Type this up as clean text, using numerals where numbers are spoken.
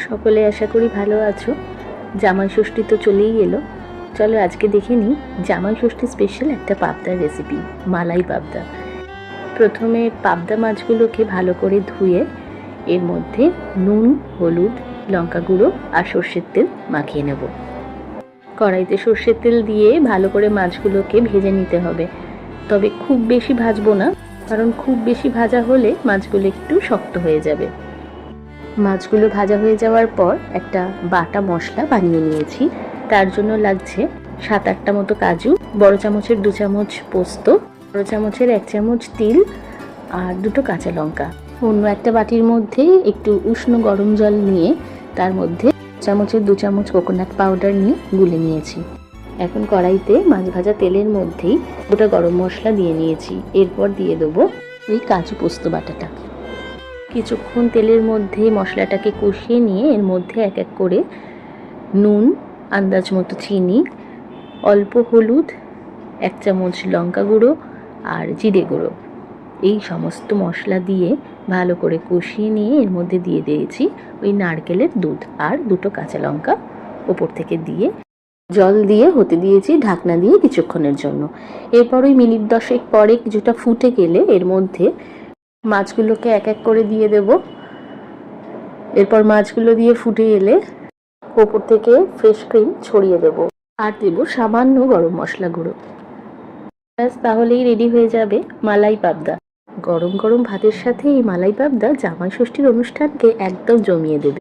সকলে আশা করি ভালো আছো। জামাই ষষ্ঠী তো চলেই এলো। চলো আজকে দেখে নিই জামাই ষষ্ঠী স্পেশাল একটা পাবদার রেসিপি, মালাই পাবদা। প্রথমে পাবদা মাছগুলোকে ভালো করে ধুয়ে এর মধ্যে নুন, হলুদ, লঙ্কা গুঁড়ো আর সর্ষের তেল মাখিয়ে নেব। কড়াইতে সর্ষের তেল দিয়ে ভালো করে মাছগুলোকে ভেজে নিতে হবে, তবে খুব বেশি ভাজবো না, কারণ খুব বেশি ভাজা হলে মাছগুলো একটু শক্ত হয়ে যাবে। মাছগুলো ভাজা হয়ে যাওয়ার পর একটা বাটা মশলা বানিয়ে নিয়েছি। তার জন্য লাগছে 7-8টা মতো কাজু, বড় চামচের 2 চামচ পোস্ত, বড় চামচের 1 চামচ তিল আর 2টো কাঁচা লঙ্কা। অন্য একটা বাটির মধ্যে একটু উষ্ণ গরম জল নিয়ে তার মধ্যে চামচের 2 চামচ কোকোনাট পাউডার নিয়ে গুলে নিয়েছি। এখন কড়াইতে মাছ ভাজা তেলের মধ্যেই গোটা গরম মশলা দিয়ে নিয়েছি। এরপর দিয়ে দেবো ওই কাজু পোস্ত বাটাটা। কিছুক্ষণ তেলের মধ্যে মশলাটাকে কষিয়ে নিয়ে এর মধ্যে এক এক করে নুন, আন্দাজ মতো চিনি, অল্প হলুদ, 1 চামচ লঙ্কা গুঁড়ো আর জিরে গুঁড়ো, এই সমস্ত মশলা দিয়ে ভালো করে কষিয়ে নিয়ে এর মধ্যে দিয়ে দিয়েছি ওই নারকেলের দুধ আর 2টো কাঁচা লঙ্কা ওপর থেকে দিয়ে জল দিয়ে হতে দিয়েছি ঢাকনা দিয়ে কিছুক্ষণের জন্য। এরপর ওই মিনিট 10 পরে কিছুটা ফুটে গেলে এর মধ্যে মাছগুলোকে এক এক করে দিয়ে দেব। এরপর মাছগুলো দিয়ে ফুটে এলে ওপর থেকে ফ্রেশ ক্রিম ছড়িয়ে দেব আর দেব সামান্য গরম মশলা গুঁড়ো। ব্যাস, তাহলেই রেডি হয়ে যাবে মালাই পাবদা। গরম গরম ভাতের সাথে এই মালাই পাবদা জামাই ষষ্ঠীর অনুষ্ঠানকে একদম জমিয়ে দেবে।